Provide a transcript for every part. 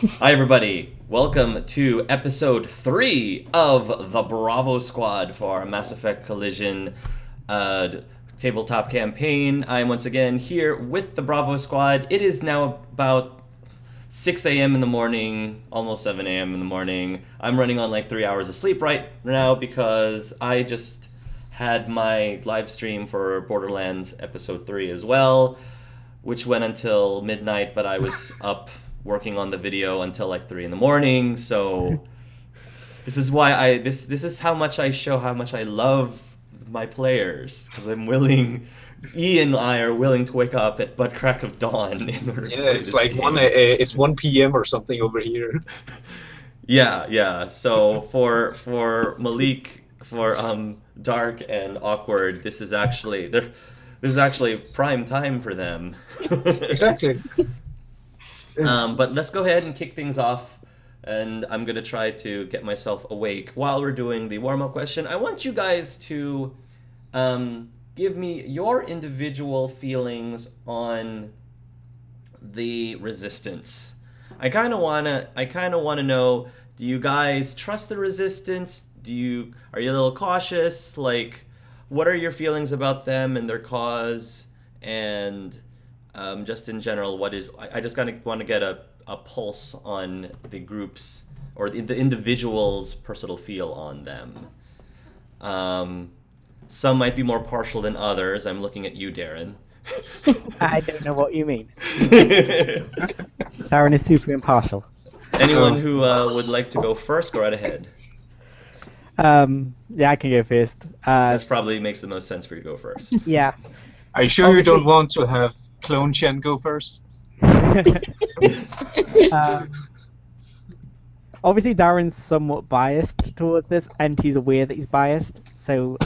Hi, everybody. Welcome to episode 3 of the Bravo Squad for our Mass Effect Collision tabletop campaign. I am once again here with the Bravo Squad. It is now about 6 a.m. in the morning, almost 7 a.m. in the morning. I'm running on like 3 hours of sleep right now because I just had my live stream for Borderlands episode 3 as well, which went until midnight, but I was up working on the video until like 3 in the morning. So this is why this is how much I show how much I love my players, because E and I are willing to wake up at butt crack of dawn in order to play It's this like game. it's 1 p.m. or something over here. Yeah. So for Malik, for Dark and Awkward, this is actually prime time for them. Exactly. But let's go ahead and kick things off, and I'm gonna try to get myself awake while we're doing the warm-up question. I want you guys to give me your individual feelings on the Resistance. I kind of wanna know: do you guys trust the Resistance? Are you a little cautious? Like, what are your feelings about them and their cause? And just in general, I just kind of want to get a pulse on the groups or the individual's personal feel on them. Some might be more partial than others. I'm looking at you, Darren. I don't know what you mean. Darren is super impartial. Anyone who would like to go first, go right ahead. Yeah, I can go first. This probably makes the most sense for you to go first. Yeah. Are you sure you don't want to have Clone Chen go first? Obviously, Darren's somewhat biased towards this, and he's aware that he's biased. So,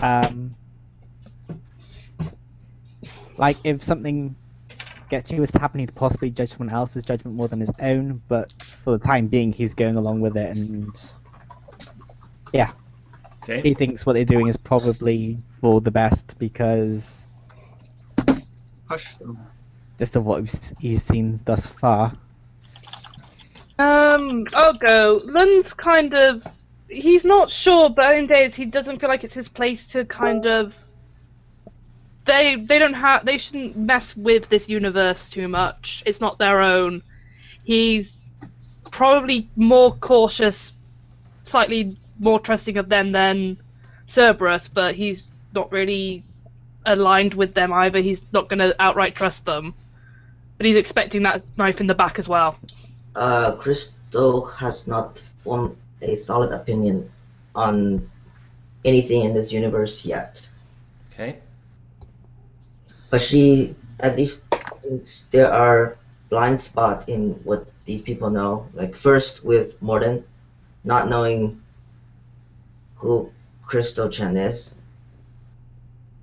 like, if something gets used to happen, he'd possibly judge someone else's judgment more than his own. But for the time being, he's going along with it, and yeah, Okay. he thinks what they're doing is probably for the best because Hush. just of what he's seen thus far. I'll go. Lund's kind of... He's not sure, but in days he doesn't feel like it's his place to kind of... They shouldn't mess with this universe too much. It's not their own. He's probably more cautious, slightly more trusting of them than Cerberus, but he's not really aligned with them either. He's not going to outright trust them. But he's expecting that knife in the back as well. Crystal has not formed a solid opinion on anything in this universe yet. Okay. But she at least thinks there are blind spots in what these people know. Like first with Morden, not knowing who Crystal Chen is.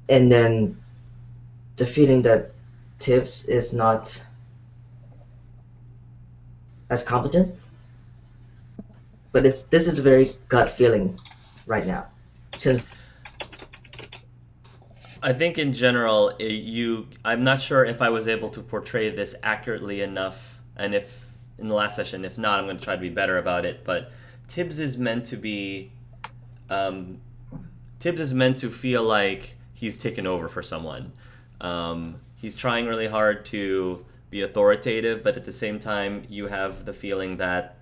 And then the feeling that Tibbs is not as competent. But this is a very gut feeling right now. Since I think in general, I'm not sure if I was able to portray this accurately enough, and if in the last session, if not, I'm going to try to be better about it. But Tibbs is meant to feel like he's taken over for someone. He's trying really hard to be authoritative, but at the same time, you have the feeling that,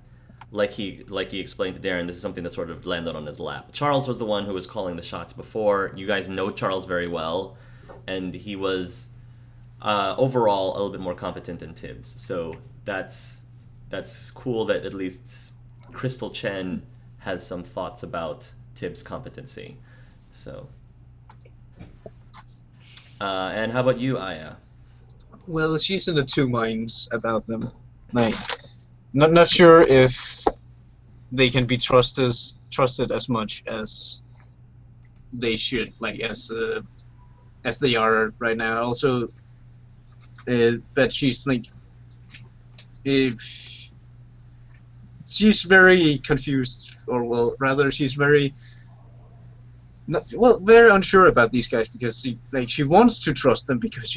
like he explained to Darren, this is something that sort of landed on his lap. Charles was the one who was calling the shots before. You guys know Charles very well, and he was overall a little bit more competent than Tibbs. So that's cool that at least Crystal Chen has some thoughts about Tibbs' competency. So, and how about you, Aya? Well, she's in the two minds about them. Like, not sure if they can be trusted as much as they should, like as they are right now. Also, but she's like, if she's very confused, or well, rather, she's very very unsure about these guys because she wants to trust them because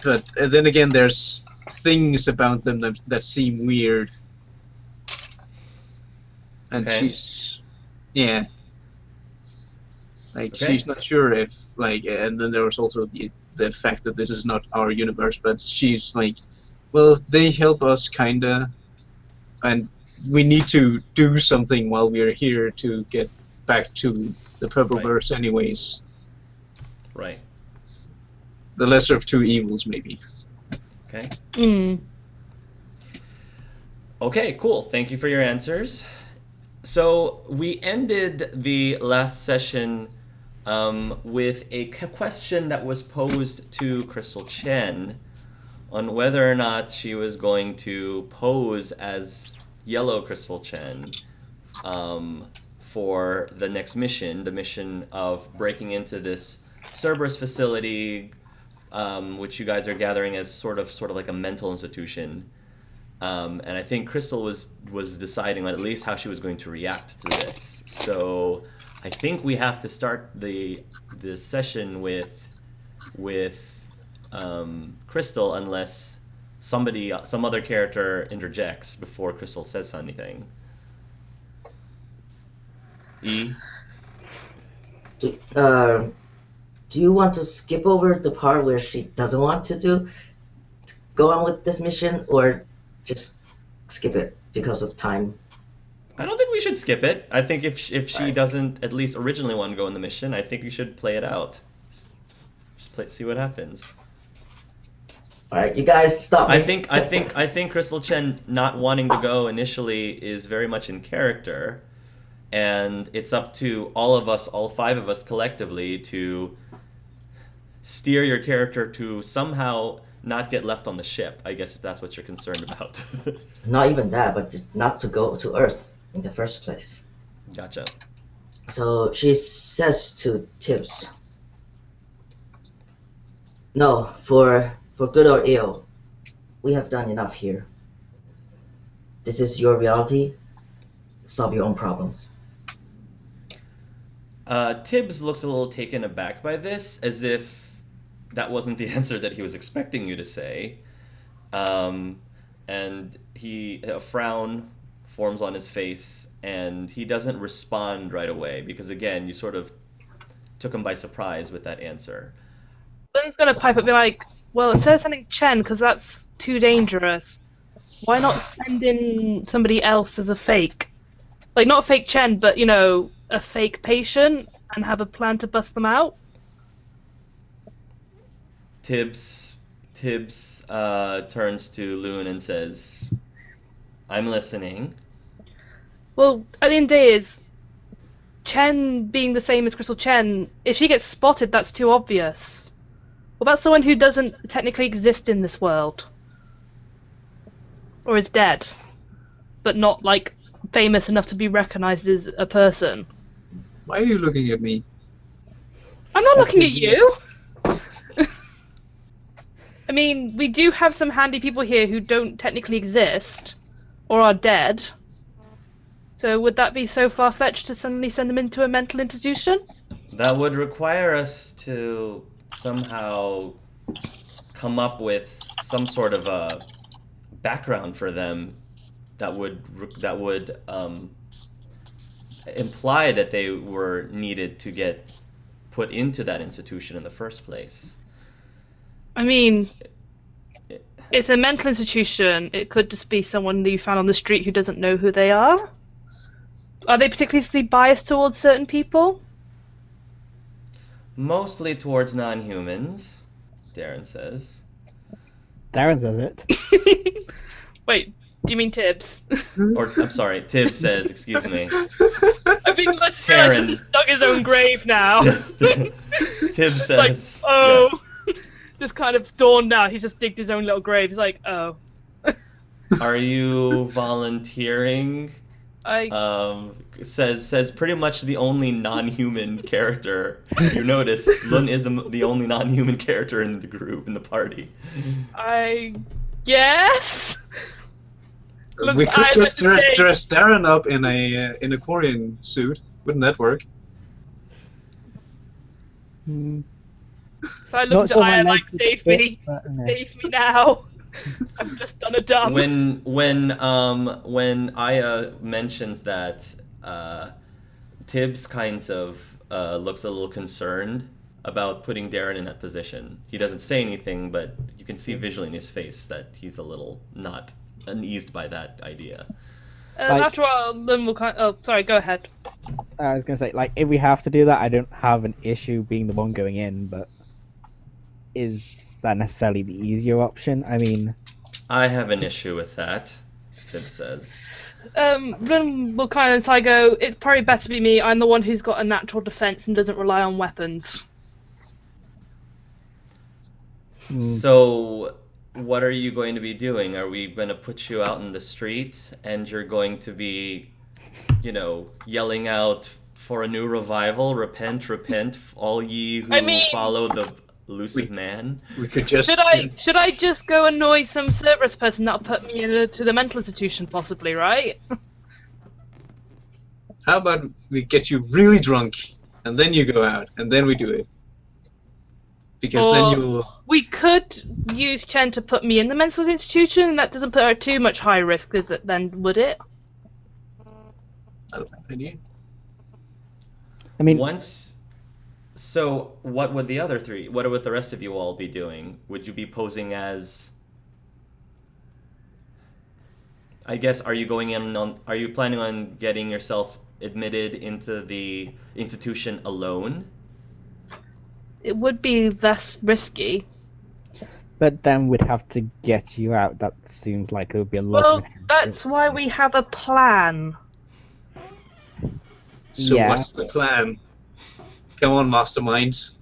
but then again, there's things about them that seem weird, and Okay. she's, yeah, like Okay. she's not sure if like, and then there was also the fact that this is not our universe, but she's like, well, they help us kinda, and we need to do something while we're here to get back to the purple Right. verse, anyways. Right. The lesser of two evils, maybe. Okay. Mm. Okay, cool. Thank you for your answers. So we ended the last session with a question that was posed to Crystal Chen on whether or not she was going to pose as Yellow Crystal Chen for the next mission, the mission of breaking into this Cerberus facility, which you guys are gathering as sort of like a mental institution. And I think Crystal was deciding at least how she was going to react to this. So I think we have to start the session with Crystal, unless some other character interjects before Crystal says anything. E. Do you want to skip over the part where she doesn't want to go on with this mission, or just skip it because of time? I don't think we should skip it. I think if she Right. doesn't at least originally want to go on the mission, I think we should play it out. Just see what happens. All right, you guys stop me. I think Crystal Chen not wanting to go initially is very much in character, and it's up to all of us, all five of us collectively, to steer your character to somehow not get left on the ship. I guess if that's what you're concerned about. Not even that, but not to go to Earth in the first place. Gotcha. So she says to Tibbs, "No, for good or ill, we have done enough here. This is your reality. Solve your own problems." Tibbs looks a little taken aback by this, as if that wasn't the answer that he was expecting you to say. And a frown forms on his face, and he doesn't respond right away, because again, you sort of took him by surprise with that answer. Lynn's gonna pipe up and be like, well, instead of sending Chen, because that's too dangerous, why not send in somebody else as a fake? Like, not a fake Chen, but, a fake patient, and have a plan to bust them out? Tibbs turns to Loon and says, "I'm listening." Well, at the end of the day is, Chen being the same as Crystal Chen, if she gets spotted, that's too obvious. What about someone who doesn't technically exist in this world? Or is dead, but not, famous enough to be recognized as a person? Why are you looking at me? I'm not looking at you! I mean, we do have some handy people here who don't technically exist, or are dead. So would that be so far-fetched to suddenly send them into a mental institution? That would require us to somehow come up with some sort of a background for them that would imply that they were needed to get put into that institution in the first place. I mean, it's a mental institution. It could just be someone that you found on the street who doesn't know who they are. Are they particularly biased towards certain people? Mostly towards non-humans, Darren says. Darren says it. Wait, do you mean Tibbs? Or, I'm sorry, Tibbs says, excuse me. I mean, let's realize Taryn. he just dug his own grave now. Yes, Tibbs says, oh. yes. Just kind of dawned now. He's just digged his own little grave. He's like, oh. Are you volunteering? Says pretty much the only non-human character. You notice Lun is the only non-human character in the group, in the party. I guess. We could just dress Darren up in a Korean suit. Wouldn't that work? Hmm. So I Not looked sure at my Aya like, legs would save fit, me. but, no. Save me now. I've just done a dumb. When Aya mentions that, Tibbs kinds of looks a little concerned about putting Darren in that position. He doesn't say anything, but you can see visually in his face that he's a little not uneased by that idea. Like- After all, then we'll kind. Oh, sorry. Go ahead. I was gonna say, like, if we have to do that, I don't have an issue being the one going in, but is that necessarily the easier option? I mean, I have an issue with that, Tibbs says. Then we'll kind of inside go. It's probably better to be me. I'm the one who's got a natural defense and doesn't rely on weapons. So, what are you going to be doing? Are we going to put you out in the street and you're going to be, yelling out for a new revival? Repent, repent, all ye who follow the elusive man? We could just... Should I just go annoy some Cerberus person that'll put me into the mental institution, possibly, right? How about we get you really drunk, and then you go out, and then we do it? Because then Or- you'll... We could use Chen to put me in the mental institution, and that doesn't put her at too much high risk, is it? Then would it? I don't have any idea. I mean, So, what would the other three? What would the rest of you all be doing? Would you be posing as? I guess. Are you going in on? Are you planning on getting yourself admitted into the institution alone? It would be less risky. but then we'd have to get you out. That seems like it would be a lot Well, of inherent that's risks. why we have a plan. So Yeah. what's the plan? Come on, masterminds.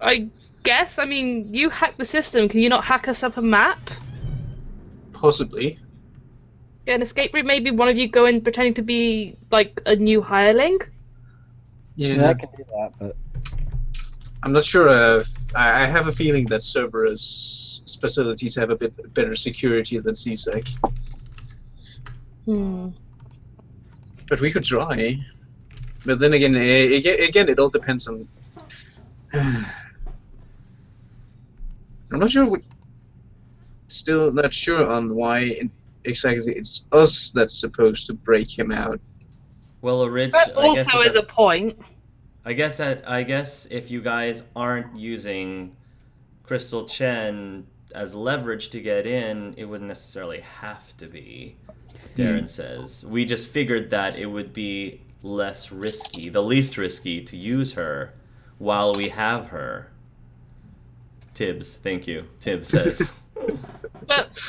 I guess. I mean, you hacked the system. Can you not hack us up a map? Possibly. Get an escape route. Maybe one of you go in pretending to be like a new hireling. Yeah, I can do that, but I'm not sure. I have a feeling that Cerberus facilities have a bit better security than CSEC. But we could try. But then again, it all depends on. I'm not sure. Still not sure on why exactly it's us that's supposed to break him out. Well, Rich, That I guess also it is a does- point. I guess if you guys aren't using Crystal Chen as leverage to get in, it wouldn't necessarily have to be. Darren says. We just figured that it would be less risky, the least risky, to use her while we have her. Tibbs, thank you. Tibbs says. But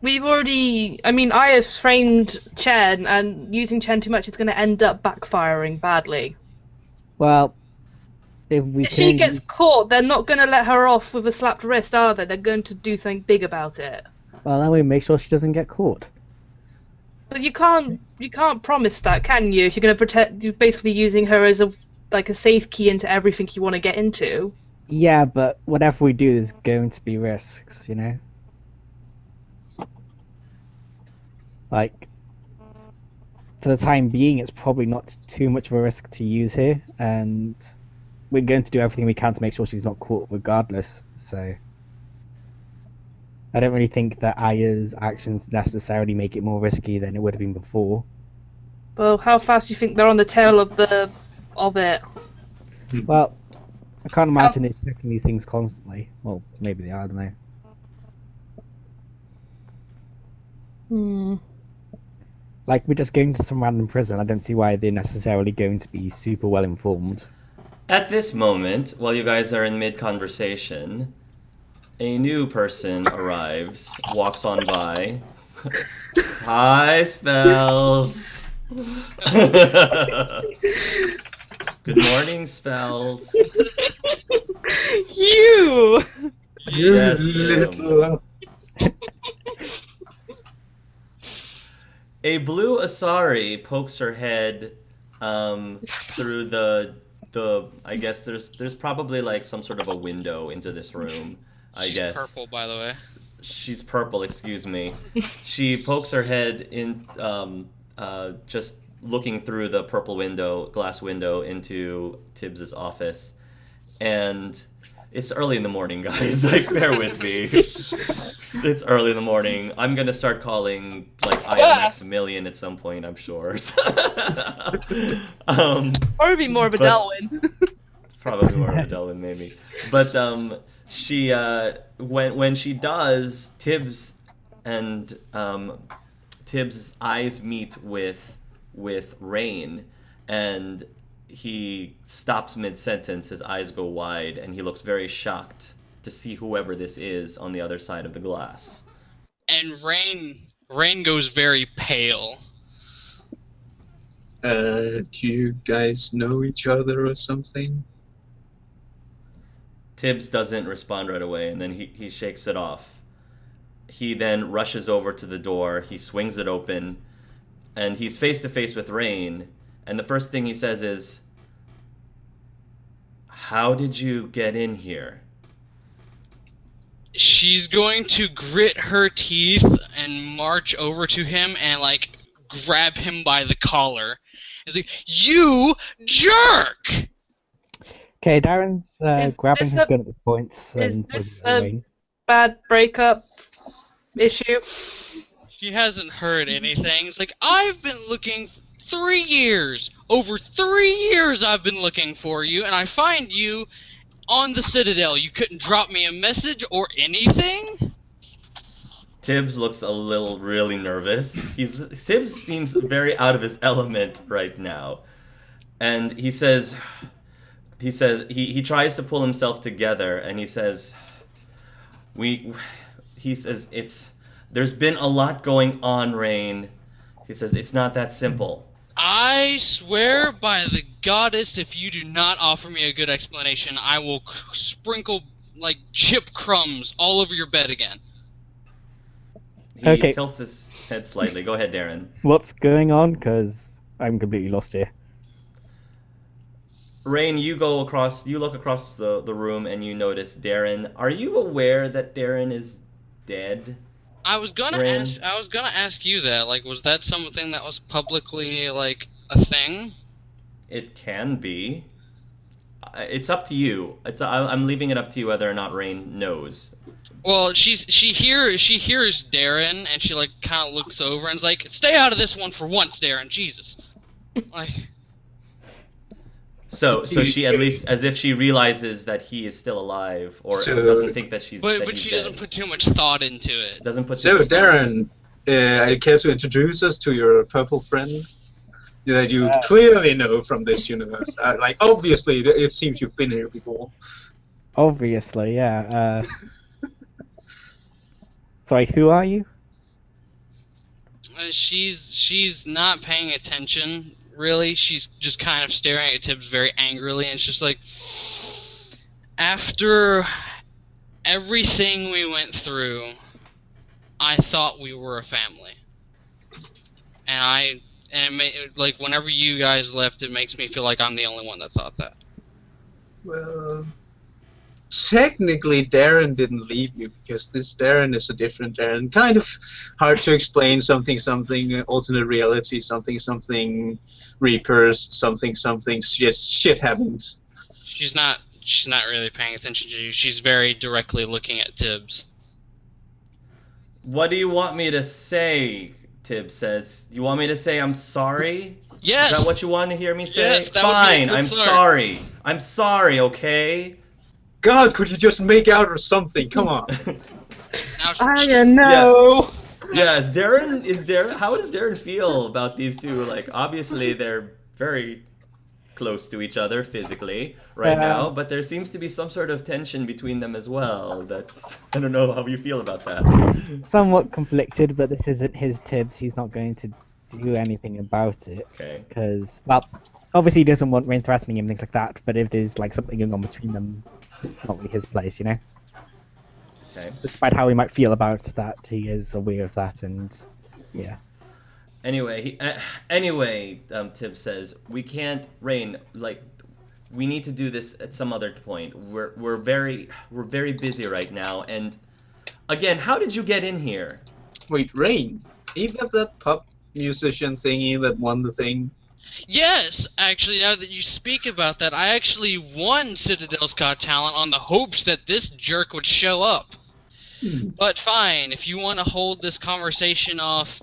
we've already. I mean, I have framed Chen, and using Chen too much is going to end up backfiring badly. well, if If she gets caught, they're not going to let her off with a slapped wrist, are they? They're going to do something big about it. well, then we make sure she doesn't get caught. But you can't promise that, can you? If you're going to protect, you're basically using her as a safe key into everything you want to get into. Yeah, but whatever we do is going to be risks, you know? Like, for the time being, it's probably not too much of a risk to use her, and we're going to do everything we can to make sure she's not caught regardless, so... I don't really think that Aya's actions necessarily make it more risky than it would have been before. Well, how fast do you think they're on the tail of it? Well, I can't imagine they're checking these things constantly. Well, maybe they are, I don't know. Like, we're just going to some random prison. I don't see why they're necessarily going to be super well informed. At this moment, while you guys are in mid-conversation, a new person arrives, walks on by. Hi, Spells! Good morning, Spells. You! Yes, little. A blue Asari pokes her head through the I guess there's probably like some sort of a window into this room. I guess. Purple, by the way. She's purple, excuse me. She pokes her head in, just looking through the purple glass window into Tibbs's office, and It's early in the morning, guys. Like, bear with me. It's early in the morning. I'm gonna start calling like Maximilian at some point, I'm sure. Or be more of a Delwyn. Probably more of a Delwyn, maybe. But she when she does, Tibbs and Tibbs' eyes meet with Rain, and he stops mid-sentence, his eyes go wide, and he looks very shocked to see whoever this is on the other side of the glass. And Rain goes very pale. Do you guys know each other or something? Tibbs doesn't respond right away, and then he shakes it off. He then rushes over to the door, he swings it open, and he's face to face with Rain, and the first thing he says is, "How did you get in here?" She's going to grit her teeth and march over to him and, like, grab him by the collar. It's like, "You jerk!" Okay, Darren's grabbing this his a- gun at this point. Is this a bad breakup issue? She hasn't heard anything. It's like, I've been looking 3 years. Over 3 years I've been looking for you, and I find you on the Citadel. You couldn't drop me a message or anything? Tibbs looks really nervous. Tibbs seems very out of his element right now. And he tries to pull himself together, and he says, there's been a lot going on, Rain. He says, it's not that simple. I swear by the goddess, if you do not offer me a good explanation, I will sprinkle, like, chip crumbs all over your bed again. He tilts his head slightly. Go ahead, Darren. What's going on? Because I'm completely lost here. Rain, you look across the room and you notice Darren. Are you aware that Darren is dead? I was gonna ask you that. Like, was that something that was publicly, like, a thing? It can be. It's up to you. I'm leaving it up to you whether or not Rain knows. Well, she hears Darren, and she, like, kind of looks over and is like, "Stay out of this one for once, Darren. Jesus." Like. So she, at least, as if she realizes that he is still alive, or doesn't think that she's. But she doesn't put too much thought into it. Doesn't put. So, Darren, I care to introduce us to your purple friend that you clearly know from this universe. Like, obviously, it seems you've been here before. Obviously, yeah. Sorry, who are you? She's not paying attention. Really, she's just kind of staring at Tibbs very angrily, and it's just like, after everything we went through, I thought we were a family. And like, whenever you guys left, it makes me feel like I'm the only one that thought that. Well, technically, Darren didn't leave you, because this Darren is a different Darren. Kind of hard to explain. Something, alternate reality, something, Reapers, something, shit happens. She's not really paying attention to you. She's very directly looking at Tibbs. What do you want me to say? Tibbs says. You want me to say I'm sorry? Yes. Is that what you want to hear me say? Yes, that Fine, would be a I'm good start. sorry. I'm sorry, okay? God, could you just make out or something? Come on. Now, I know. Yeah, how does Darren feel about these two? Like, obviously they're very close to each other physically right now, but there seems to be some sort of tension between them as well. I don't know how you feel about that. Somewhat conflicted, but this isn't his Tibbs. He's not going to do anything about it. Okay. Because, well, obviously he doesn't want Rain threatening him and things like that, but if there's like something going on between them, it's not really his place, you know? Okay. Despite how he might feel about that, he is aware of that, and yeah. Anyway, Tibbs says, we can't, Rain, like, we need to do this at some other point. We're very busy right now, and again, how did you get in here? Wait, Rain? Ain't that pop musician thingy that won the thing? Yes, actually, now that you speak about that, I actually won Citadel's Got Talent on the hopes that this jerk would show up. But fine, if you want to hold this conversation off,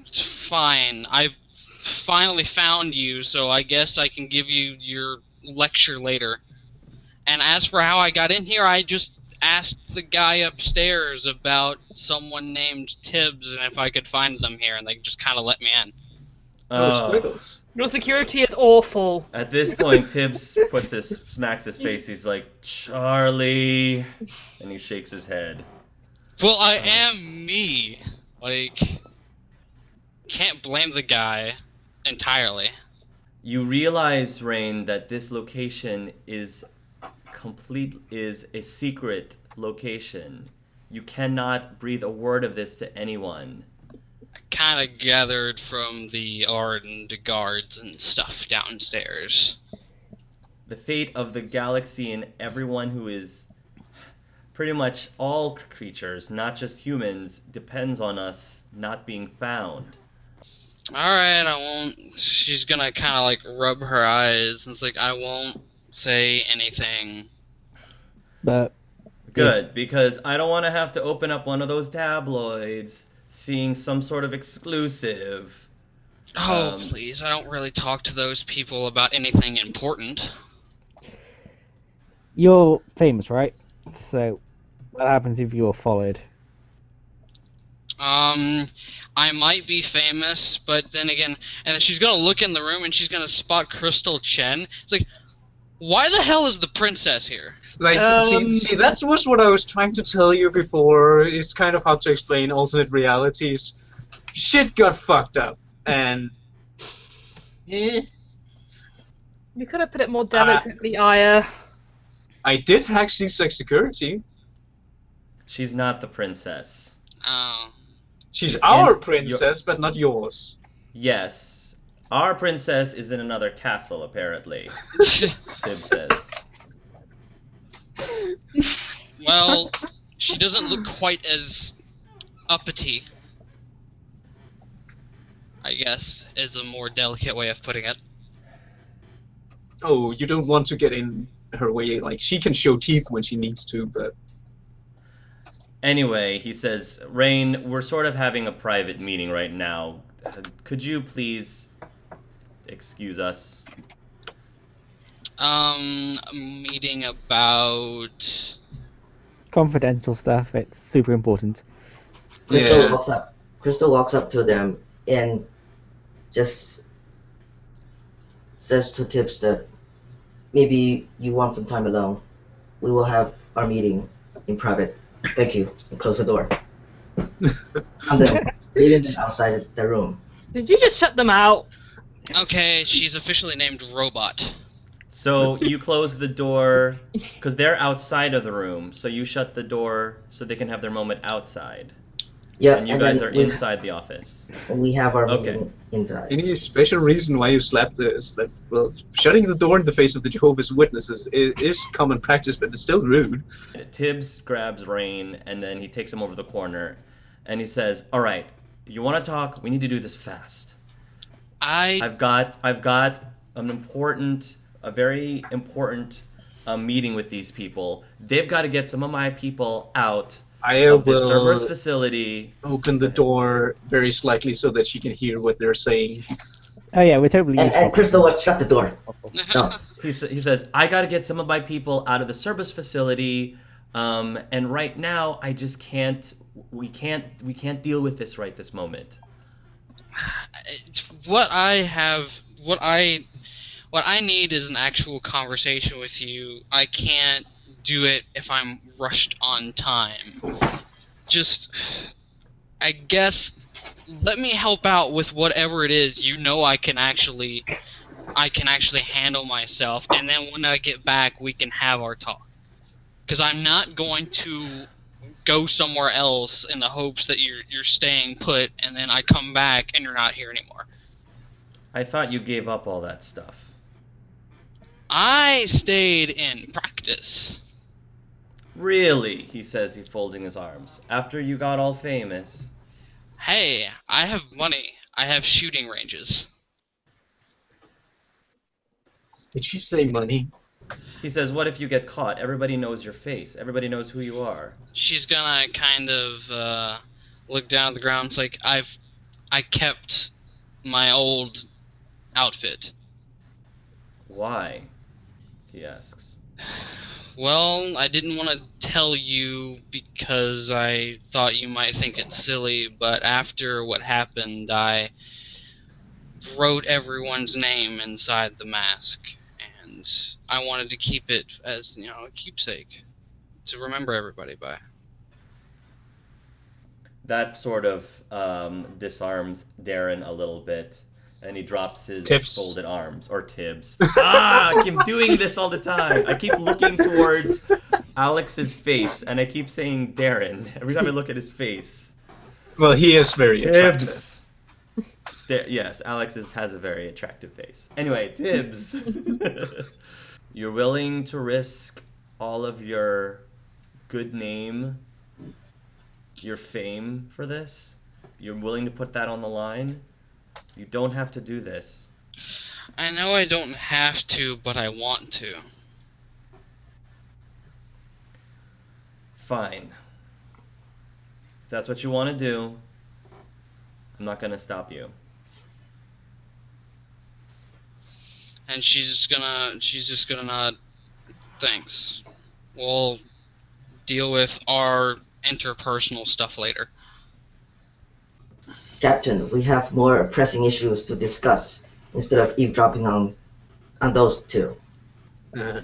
it's fine. I've finally found you, so I guess I can give you your lecture later. And as for how I got in here, I just asked the guy upstairs about someone named Tibbs and if I could find them here, and they just kind of let me in. Oh, squiggles. Your security is awful. At this point, Tibbs smacks his face. He's like, Charlie, and he shakes his head. Well, I am me. Like, can't blame the guy entirely. You realize, Rain, that this location is a secret location. You cannot breathe a word of this to anyone. I kind of gathered from the ardent guards and stuff downstairs. The fate of the galaxy and everyone who is pretty much all creatures, not just humans, depends on us not being found. Alright, I won't. She's gonna kind of like rub her eyes, and it's like, I won't say anything. But Good, because I don't want to have to open up one of those tabloids seeing some sort of exclusive. Oh, please, I don't really talk to those people about anything important. you're famous, right? So what happens if you're followed? I might be famous, but then again, and then she's gonna look in the room and she's gonna spot Crystal Chen. It's like, why the hell is the princess here? Like, see, that was what I was trying to tell you before. It's kind of hard to explain alternate realities. Shit got fucked up, and You could have put it more delicately, Aya. I did hack C-Sex security. She's not the princess. Oh. She's our princess, but not yours. Yes. Our princess is in another castle, apparently. Tibbs says. Well, she doesn't look quite as uppity, I guess, is a more delicate way of putting it. Oh, you don't want to get in her way. Like, she can show teeth when she needs to, but... Anyway, he says, Rain, we're sort of having a private meeting right now. Could you please excuse us? Meeting about... Confidential stuff. It's super important. Crystal walks up to them and just says to Tibbs that maybe you want some time alone. We will have our meeting in private. Thank you. And close the door. And then leaving them outside the room. Did you just shut them out? Okay, she's officially named Robot. So you close the door, because they're outside of the room, so you shut the door so they can have their moment outside. Yeah, And you guys are inside the office. And we have our meeting inside. Any special reason why you slapped well, shutting the door in the face of the Jehovah's Witnesses is common practice, but it's still rude. Tibbs grabs Rain, and then he takes him over the corner, and he says, all right, you want to talk? We need to do this fast. I've got a very important meeting with these people. They've got to get some of my people out of the Cerberus facility. Open the door very slightly so that she can hear what they're saying. Oh yeah, we're totally. And Crystal will shut the door. No. He says, I got to get some of my people out of the Cerberus facility, and right now I just can't. We can't deal with this right this moment. What I need is an actual conversation with you. I can't do it if I'm rushed on time. Just, I guess, let me help out with whatever it is. You know, I can actually handle myself, and then when I get back, we can have our talk. Because I'm not going to go somewhere else in the hopes that you're staying put, and then I come back and you're not here anymore. I thought you gave up all that stuff. I stayed in practice. Really? He says, he folding his arms. After you got all famous. Hey, I have money. I have shooting ranges. Did she say money? He says, what if you get caught? Everybody knows your face. Everybody knows who you are. She's gonna kind of look down at the ground. It's like I kept my old outfit. Why? He asks. Well, I didn't want to tell you because I thought you might think it's silly, but after what happened, I wrote everyone's name inside the mask, and I wanted to keep it as, a keepsake to remember everybody by. That sort of disarms Darren a little bit, and he drops his Tibbs. folded arms. Or Tibbs. I keep doing this all the time. I keep looking towards Alex's face, and I keep saying Darren every time I look at his face. Well, he is very attractive. Tibbs! Yes, Alex has a very attractive face. Anyway, Tibbs. You're willing to risk all of your good name, your fame for this? You're willing to put that on the line? You don't have to do this. I know I don't have to, but I want to. Fine. If that's what you want to do, I'm not going to stop you. And she's just gonna nod. Thanks. We'll deal with our interpersonal stuff later. Captain, we have more pressing issues to discuss instead of eavesdropping on those two. Yeah.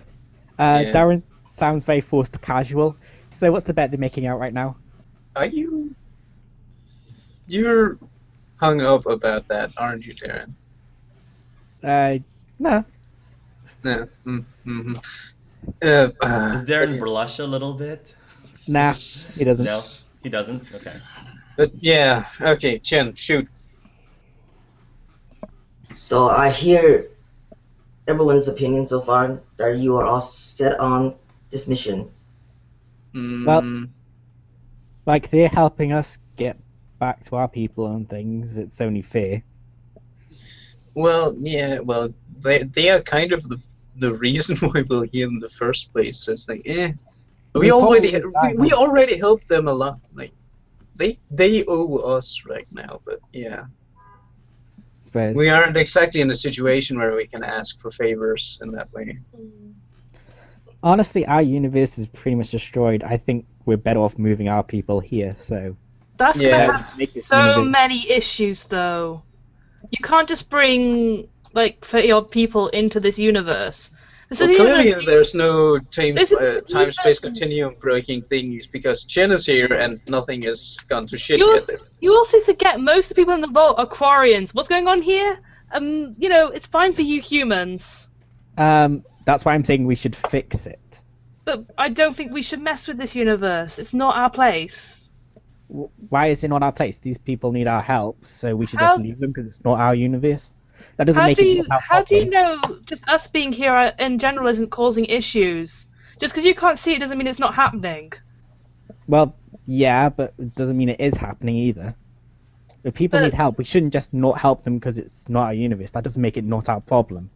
Darren sounds very forced casual. So what's the bet they're making out right now? Are you? You're hung up about that, aren't you, Darren? No. No. Mm-hmm. Does Darren blush a little bit? Nah, he doesn't. No, he doesn't? Okay. But yeah, okay, Chen, shoot. So I hear everyone's opinion so far that you are all set on this mission. Mm, Like, they're helping us get back to our people and things. It's only fair. well, yeah, well, they are kind of the reason why we're here in the first place. So it's like, we already helped them a lot. Like, they owe us right now. But yeah, I suppose. we aren't exactly in a situation where we can ask for favors in that way. Honestly, our universe is pretty much destroyed. I think we're better off moving our people here, so... That's Yeah. gonna have Make this so universe- many issues, though. You can't just bring, like, 30-odd people into this universe. This Well, is clearly even- there's no This is time-space even- continuum breaking things because Chen is here and nothing has gone to shit You yet. also, you also forget most of the people in the vault are Quarians. What's going on here? It's fine for you humans, That's why I'm saying we should fix it. but I don't think we should mess with this universe. It's not our place. Why is it not our place? These people need our help, so we should How- just leave them because it's not our universe? That doesn't How make do it you not our how do you problem. know just us being here in general isn't causing issues? Just because you can't see it doesn't mean it's not happening. Well, yeah, but it doesn't mean it is happening either. If people But- need help, we shouldn't just not help them because it's not our universe. That doesn't make it not our problem.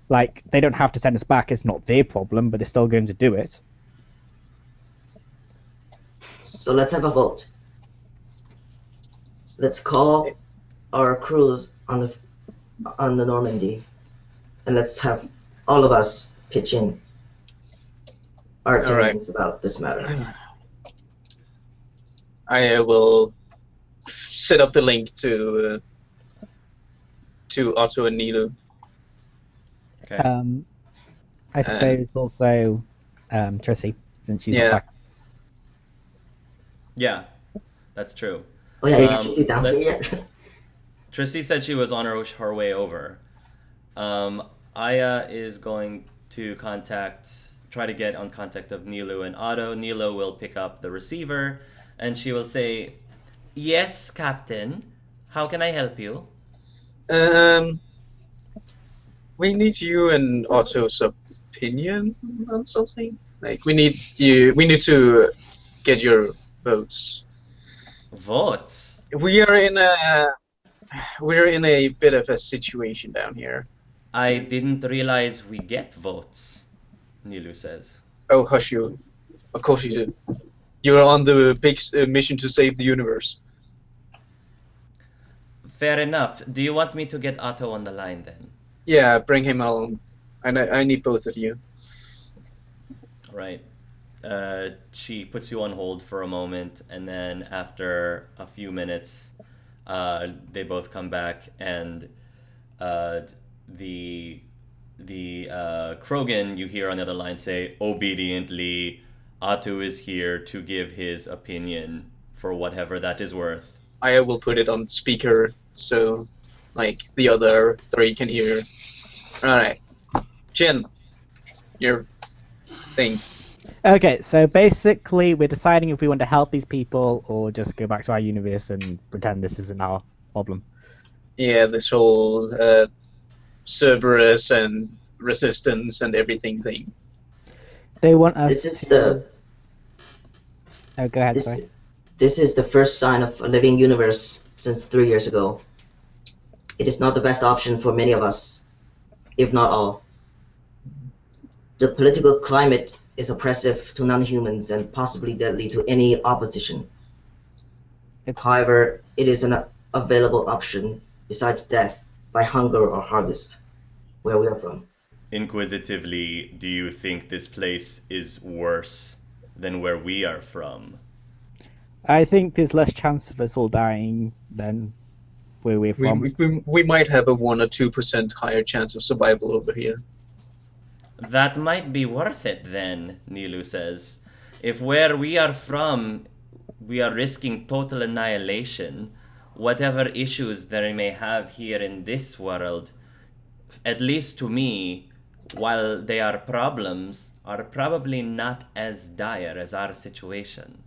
Like, they don't have to send us back. It's not their problem, but they're still going to do it. So let's have a vote. Let's call our crews on the Normandy, and let's have all of us pitch in our All right. opinions about this matter. I will set up the link to Otto and Nilu. Okay. I suppose also Trissy, since she's Yeah. not back. Yeah, that's true. Oh yeah, you Um, can see down here let's- yet? Trissy said she was on her way over. Aya is going to try to get on contact of Nilu and Otto. Nilu will pick up the receiver, and she will say, "Yes, Captain. How can I help you?" We need you and Otto's opinion on something. Like we need to get your votes. Votes. We're in a bit of a situation down here. I didn't realize we get votes, Nilu says. Oh, hush you. Of course you did. You're on the big mission to save the universe. Fair enough. Do you want me to get Otto on the line then? Yeah, bring him along. I need both of you. Right. She puts you on hold for a moment, and then after a few minutes, they both come back, and the Krogan you hear on the other line say, obediently, Atu is here to give his opinion for whatever that is worth. I will put it on speaker so, like, the other three can hear. Alright. Jin, your thing. Okay, so basically we're deciding if we want to help these people or just go back to our universe and pretend this isn't our problem. Yeah, this whole Cerberus and resistance and everything thing. They want us This is to... the Oh, go ahead, this, sorry. this is the first sign of a living universe since 3 years ago. It is not the best option for many of us, if not all. The political climate is oppressive to non-humans and possibly deadly to any opposition. However, it is an available option besides death by hunger or harvest, where we are from. Inquisitively, do you think this place is worse than where we are from? I think there's less chance of us all dying than where we're from. We might have a 1 or 2% higher chance of survival over here. That might be worth it then, Nilu says. If where we are from, we are risking total annihilation, whatever issues there may have here in this world, at least to me, while they are problems, are probably not as dire as our situation.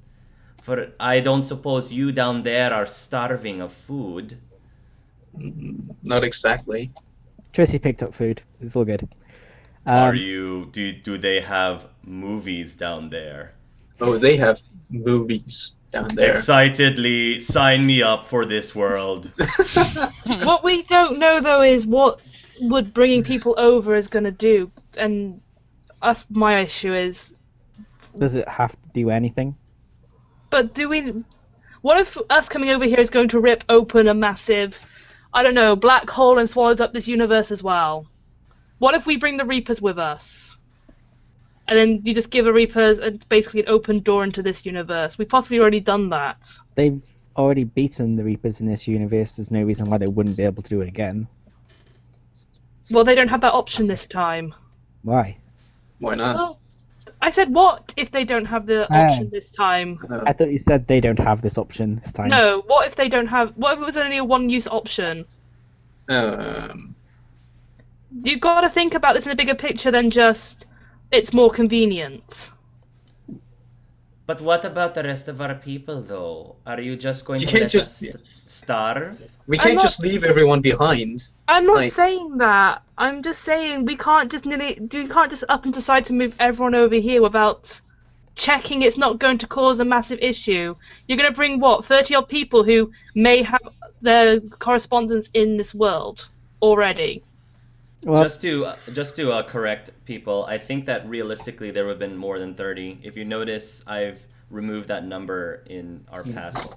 For I don't suppose you down there are starving of food. Not exactly. Tracy picked up food. It's all good. Are you? Do they have movies down there? Oh, they have movies down there. Excitedly, sign me up for this world. What we don't know though is what would bringing people over is going to do, and that's my issue is. Does it have to do anything? But do we? What if us coming over here is going to rip open a massive, I don't know, black hole and swallows up this universe as well? What if we bring the Reapers with us? And then you just give the Reapers basically an open door into this universe. We've possibly already done that. They've already beaten the Reapers in this universe. There's no reason why they wouldn't be able to do it again. Well, they don't have that option this time. Why? Why not? Well, I said what if they don't have the option this time? I thought you said they don't have this option this time. No, what if they don't have... What if it was only a one-use option? You got to think about this in a bigger picture than just it's more convenient. But what about the rest of our people, though? Are you just going You to can't let just- us starve? We can't not- just leave everyone behind. I'm not Like- saying that. I'm just saying we can't just you can't just up and decide to move everyone over here without checking it's not going to cause a massive issue. You're going to bring, 30-odd people who may have their correspondence in this world already. Well, Just to correct people, I think that realistically there would have been more than 30. If you notice, I've removed that number in our past.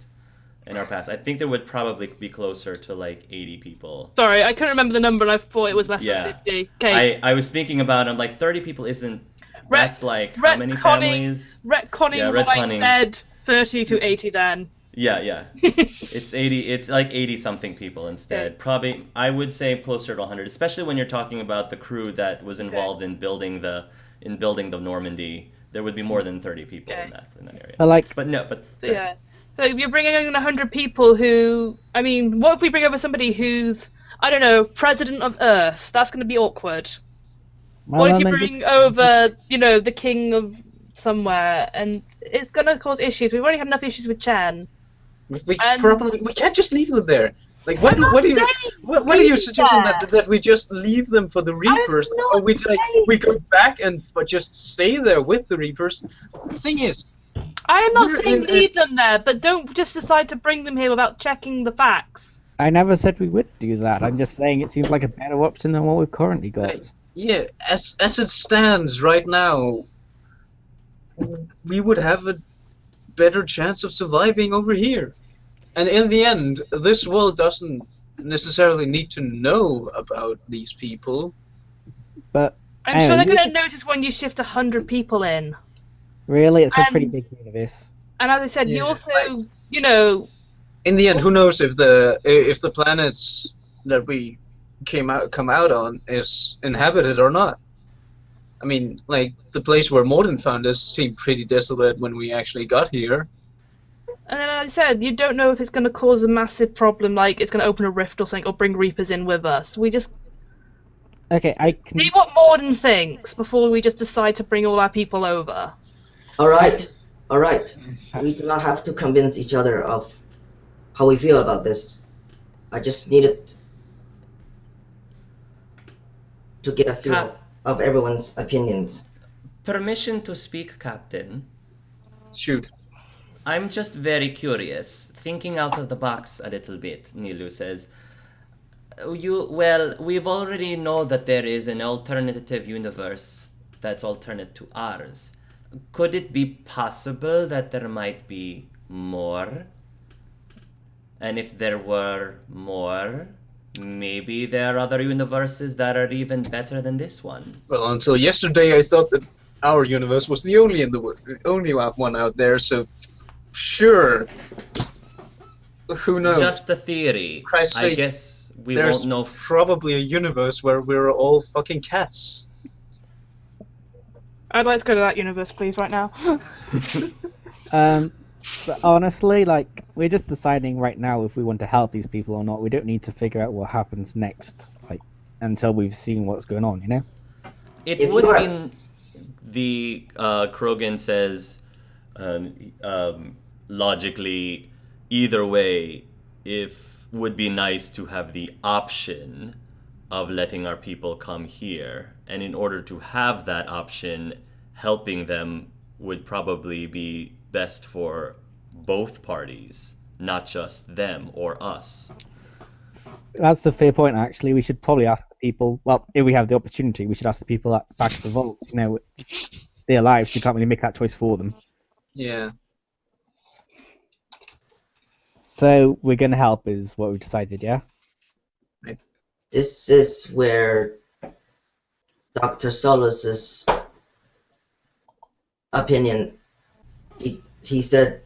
I think there would probably be closer to like 80 people. Sorry, I couldn't remember the number and I thought it was less Yeah. than 50. Okay. I was thinking about it, I'm like 30 people isn't. Ret- That's like how many retconning- families? Retconning Yeah, what I retconning. said, 30 to 80 then. Yeah. It's 80. It's like 80 something people instead. Okay. Probably I would say closer to 100, especially when you're talking about the crew that was involved in building the Normandy. There would be more than 30 people Okay. in that area. but like, But no, but So, yeah. So you're bringing in 100 people who... I mean, what if we bring over somebody who's, I don't know, president of Earth? That's going to be awkward. well, What if you then bring over, the king of somewhere, and it's going to cause issues? We've already had enough issues with Chen. We And- we can't just leave them there. Like what I'm not what are you saying what are you leave suggesting them. that we just leave them for the Reapers, not or we saying- we go back and just stay there with the Reapers? The thing is, I am not We're saying in a- leave them there, but don't just decide to bring them here without checking the facts. I never said we would do that. I'm just saying it seems like a better option than what we've currently got. Yeah, as it stands right now, we would have a better chance of surviving over here. And in the end, this world doesn't necessarily need to know about these people. But I'm sure they're you going to just- notice when you shift 100 people in. Really, it's a And- pretty big universe. And as I said, you Yeah, also, right. you know, In the end, who knows if the planets that we come out on is inhabited or not. I mean, like, the place where Morden found us seemed pretty desolate when we actually got here. and then as I said, you don't know if it's going to cause a massive problem, like it's going to open a rift or something, or bring Reapers in with us. We just Okay, I can. see what Morden thinks before we just decide to bring all our people over. All right. We do not have to convince each other of how we feel about this. I just needed to get a feel Cap- of everyone's opinions. Permission to speak, Captain. Shoot. I'm just very curious, thinking out of the box a little bit, Nilu says. We've already know that there is an alternative universe that's alternate to ours. Could it be possible that there might be more? And if there were more, maybe there are other universes that are even better than this one. Well, until yesterday, I thought that our universe was the only only one out there. So, sure. Who knows? Just a theory. Christ's I sake, guess we There's won't know. probably a universe where we're all fucking cats. I'd like to go to that universe, please, right now. But honestly, like, we're just deciding right now if we want to help these people or not. We don't need to figure out what happens next, like, until we've seen what's going on, you know? It If would you are- be the Krogan says logically either way if would be nice to have the option of letting our people come here, and in order to have that option, helping them would probably be best for both parties, not just them or us. That's a fair point, actually. We should probably ask the people, well, if we have the opportunity, we should ask the people at the back of the vault. You know, it's their lives. We can't really make that choice for them. Yeah. So we're going to help is what we decided, yeah? This is where Dr. Solus's opinion. He said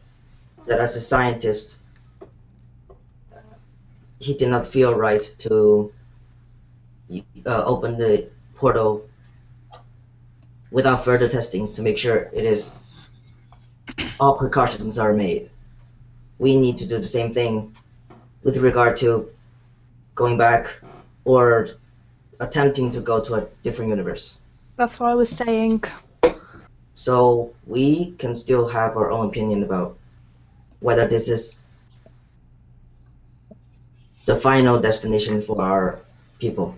that as a scientist, he did not feel right to open the portal without further testing to make sure it is all precautions are made. We need to do the same thing with regard to going back or attempting to go to a different universe. That's what I was saying. So we can still have our own opinion about whether this is the final destination for our people.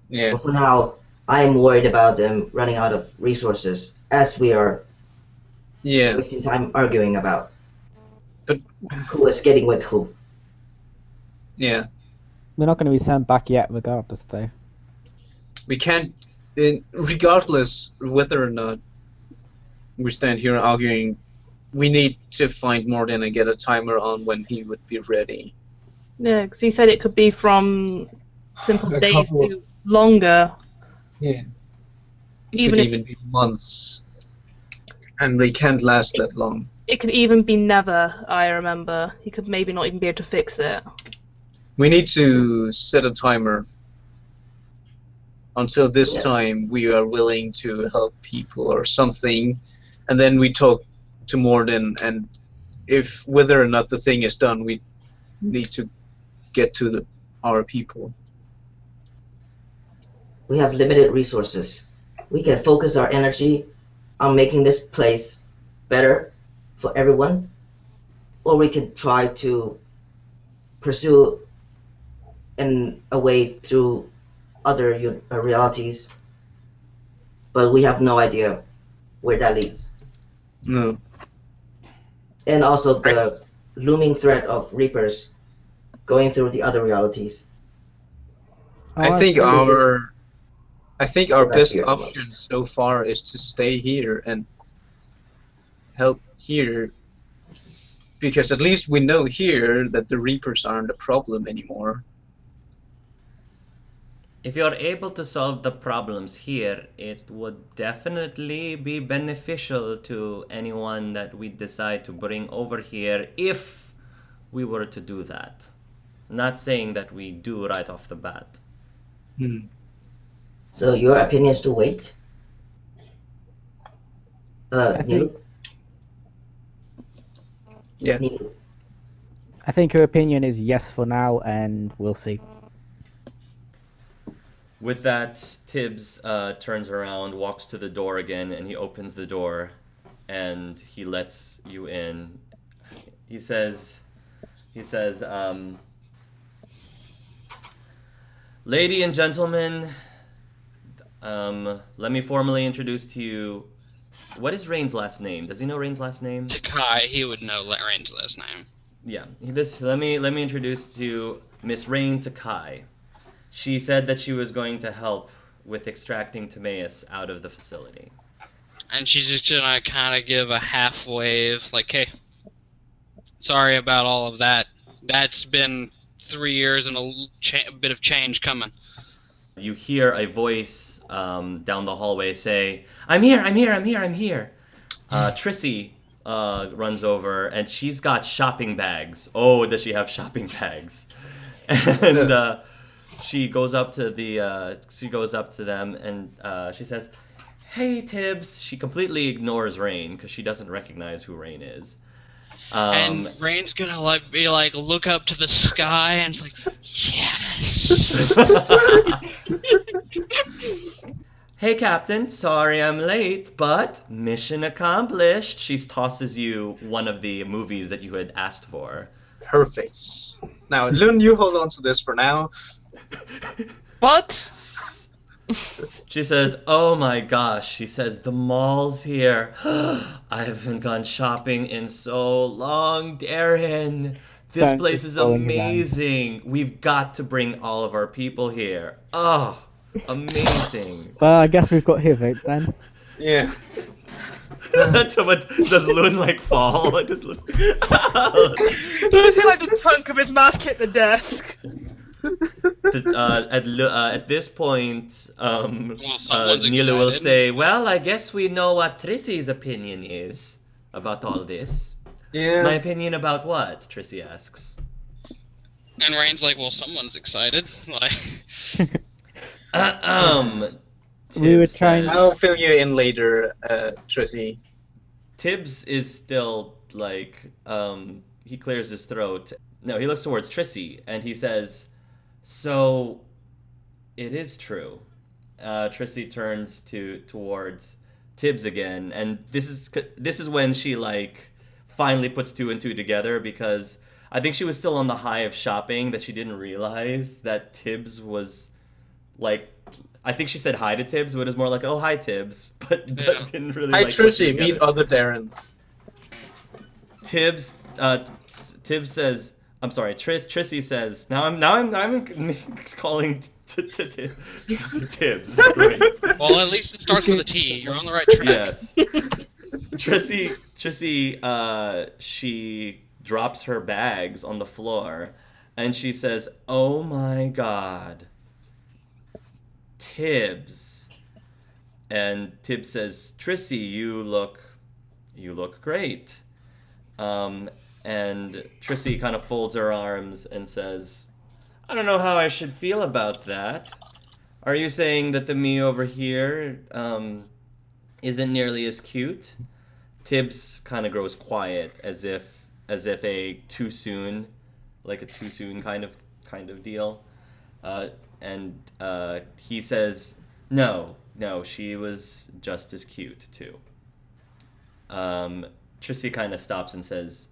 Yeah. But for now, I am worried about them running out of resources, as we are Yeah. wasting time arguing about But who is getting with who. yeah, We're not going to be sent back yet, regardless, though. we can't. Regardless whether or not we stand here arguing, we need to find Morden and get a timer on when he would be ready. Yeah, because he said it could be from simple A days couple- to longer. Yeah. It Even could if even be months, and they can't last that long. it could even be never. I remember he could maybe not even be able to fix it. We need to set a timer. Until this Yeah. time, we are willing to help people or something, and then we talk to Morden, and if whether or not the thing is done, we need to get to our people. We have limited resources. We can focus our energy on making this place better for everyone, or we can try to pursue in a way through other realities, but we have no idea where that leads. No. And also the looming threat of Reapers going through the other realities. I think think this is- our Back best here, option so far is to stay here and help here, because at least we know here that the Reapers aren't a problem anymore. If you're able to solve the problems here, it would definitely be beneficial to anyone that we decide to bring over here if we were to do that. Not saying that we do right off the bat. So your opinion is to wait? I think- Nilu? Yeah. Nilu. I think her opinion is yes for now, and we'll see. With that, Tibbs turns around, walks to the door again, and he opens the door, and he lets you in. He says, "Lady and gentlemen, let me formally introduce to you. What is Rain's last name? Does he know Rain's last name? Takai, he would know Rain's last name. Yeah. Let me introduce to you Miss Rain Takai. She said that she was going to help with extracting Timaeus out of the facility. And she's just gonna kind of give a half wave, like, hey, sorry about all of that. That's been 3 years and a bit of change coming. You hear a voice down the hallway say, I'm here. Trissy runs over, and she's got shopping bags. Oh, does she have shopping bags? And she goes up to them, and she says, "Hey, Tibbs." She completely ignores Rain because she doesn't recognize who Rain is. And Rain's gonna look up to the sky and like, yes. Hey, Captain. Sorry I'm late, but mission accomplished. She tosses you one of the movies that you had asked for. Perfect. Now, Lun, you hold on to this for now. What? She says, "Oh my gosh," she says, "the mall's here. I haven't gone shopping in so long, Darren. This Thanks place for is calling me, man. amazing. We've got to bring all of our people here. Oh, amazing." Well, I guess we've got Hivik then. Yeah. Does Loon fall? It just looks... Just hear like the tunk of his mask hit the desk. At this point, someone's Nilu will excited. say, "Well, I guess we know what Trissy's opinion is about all this." Yeah. My opinion about what? Trissy asks. And Rain's like, well, someone's excited. Like, We were Tibbs trying- says- I'll fill you in later, Trissy. Tibbs is still like, he clears his throat. No, he looks towards Trissy and he says, "So, it is true." Trissy turns towards Tibbs again, and this is when she like finally puts two and two together, because I think she was still on the high of shopping that she didn't realize that Tibbs was like. I think she said hi to Tibbs, but it was more like, "Oh, hi, Tibbs," but Yeah. didn't really. Hi, like, put Trissy. together. Meet other Darren. Tibbs says, I'm sorry, Trissy says, now I'm calling Trissy Tibbs. Great. well, at least it starts with a T. You're on the right track. Yes. Trissy, she drops her bags on the floor and she says, "Oh my God, Tibbs." And Tibbs says, "Trissy, you look great." And Trissy kind of folds her arms and says, "I don't know how I should feel about that. Are you saying that the me over here isn't nearly as cute?" Tibbs kind of grows quiet, as if a too soon kind of deal. And he says, No, she was just as cute too." Trissy kind of stops and says,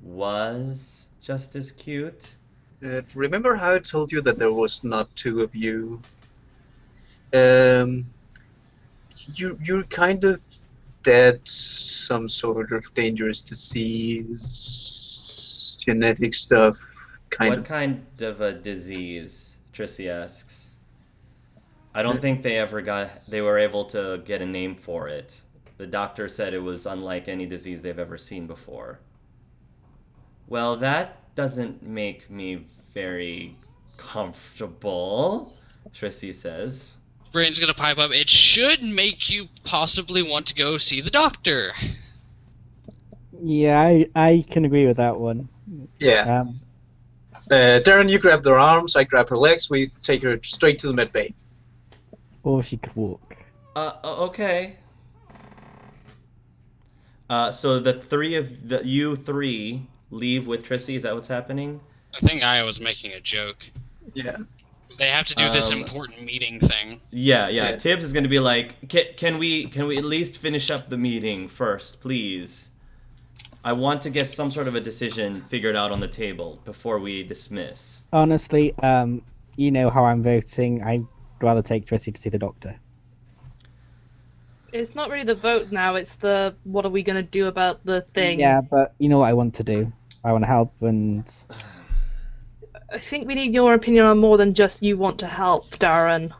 "Was just as cute?" Remember how I told you that there was not two of you? You're kind of dead, some sort of dangerous disease, genetic stuff What kind of a disease? Trissy asks. I don't think they were able to get a name for it. The doctor said it was unlike any disease they've ever seen before. Well, that doesn't make me very comfortable, Trissy says. Brain's gonna pipe up. It should make you possibly want to go see the doctor. Yeah, I can agree with that one. Yeah. Darren, you grab their arms, I grab her legs, we take her straight to the med bay. Or she could walk. Okay. So you three leave with Trissy, is that what's happening? I think I was making a joke. Yeah. They have to do this important meeting thing. Yeah. Tibbs is going to be like, can we at least finish up the meeting first, please? I want to get some sort of a decision figured out on the table before we dismiss. Honestly, you know how I'm voting. I'd rather take Trissy to see the doctor. It's not really the vote now, it's the what are we going to do about the thing. Yeah, but you know what I want to do. I want to help, and I think we need your opinion on more than just you want to help, Darren.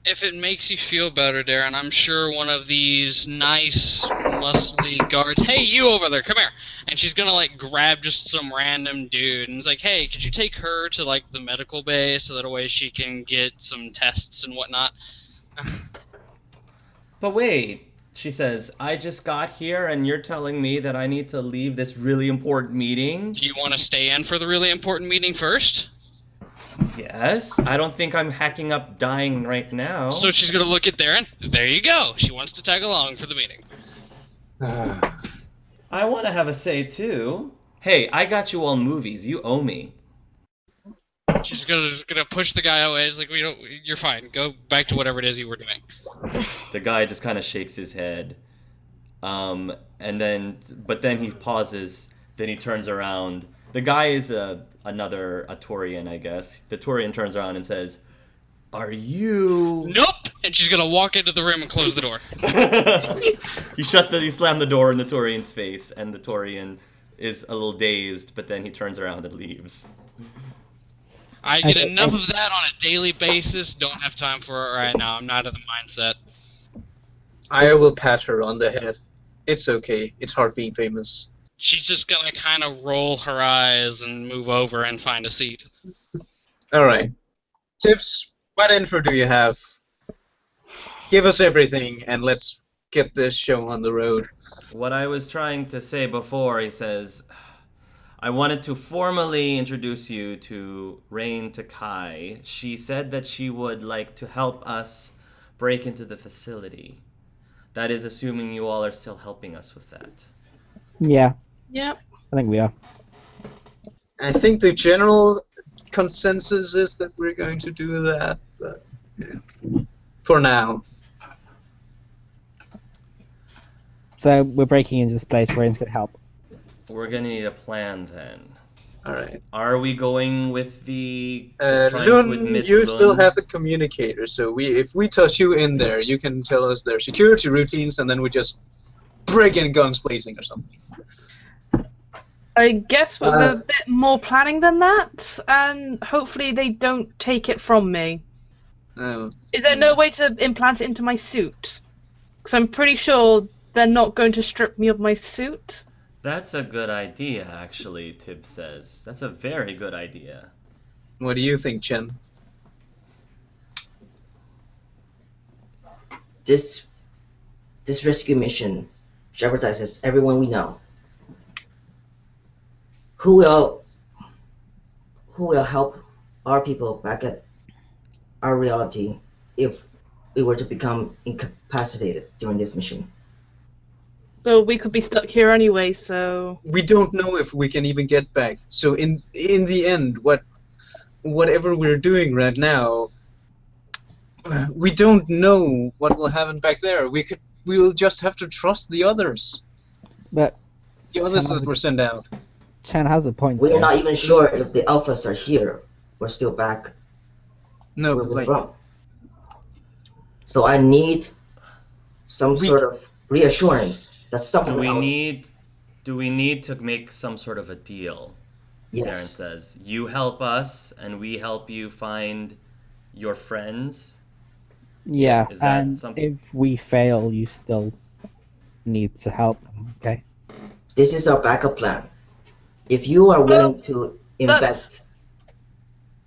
If it makes you feel better, Darren, I'm sure one of these nice, muscly guards, hey, you over there, come here. And she's gonna, like, grab just some random dude, and it's like, hey, could you take her to, like, the medical bay so that way she can get some tests and whatnot? But wait, she says, I just got here and you're telling me that I need to leave this really important meeting? Do you want to stay in for the really important meeting first? Yes, I don't think I'm hacking up dying right now. So she's gonna look at Darren. There you go. She wants to tag along for the meeting. I want to have a say too. Hey, I got you all movies. You owe me. She's gonna push the guy away. It's like, you're fine. Go back to whatever it is you were doing. The guy just kind of shakes his head. But then he pauses. Then he turns around. The guy is another Turian, I guess. The Turian turns around and says, "Are you?" Nope. And she's gonna walk into the room and close the door. You slam the door in the Turian's face, and the Turian is a little dazed. But then he turns around and leaves. I get enough of that on a daily basis. Don't have time for it right now. I'm not in the mindset. I will pat her on the head. It's okay. It's hard being famous. She's just gonna kind of roll her eyes and move over and find a seat. Alright. Tibbs, what info do you have? Give us everything, and let's get this show on the road. What I was trying to say before, he says, I wanted to formally introduce you to Rain Takai. She said that she would like to help us break into the facility. That is assuming you all are still helping us with that. Yeah. Yep. I think we are. I think the general consensus is that we're going to do that, but yeah. For now. So we're breaking into this place. Rain's going to help. We're gonna need a plan then. Alright. Are we going with the Lun, you still have the communicator, so if we toss you in there, you can tell us their security routines, and then we just break in guns blazing or something. I guess with a bit more planning than that, and hopefully they don't take it from me. Is there no way to implant it into my suit? Because I'm pretty sure they're not going to strip me of my suit. That's a good idea, actually, Tibbs says. That's a very good idea. What do you think, Chen? This rescue mission jeopardizes everyone we know. Who will help our people back at our reality if we were to become incapacitated during this mission? So we could be stuck here anyway, so... We don't know if we can even get back. So in the end, whatever we're doing right now, we don't know what will happen back there. We will just have to trust the others. But The others that were sent out. Chen has a point. We're there. not even sure if the alphas are here or still back No, where but we're like, from. So I need some sort of reassurance that someone else... Do we need to make some sort of a deal? Darren Yes. says. You help us, and we help you find your friends. Yeah, Is that and something? if we fail, you still need to help them, okay? This is our backup plan. If you are willing to That's invest,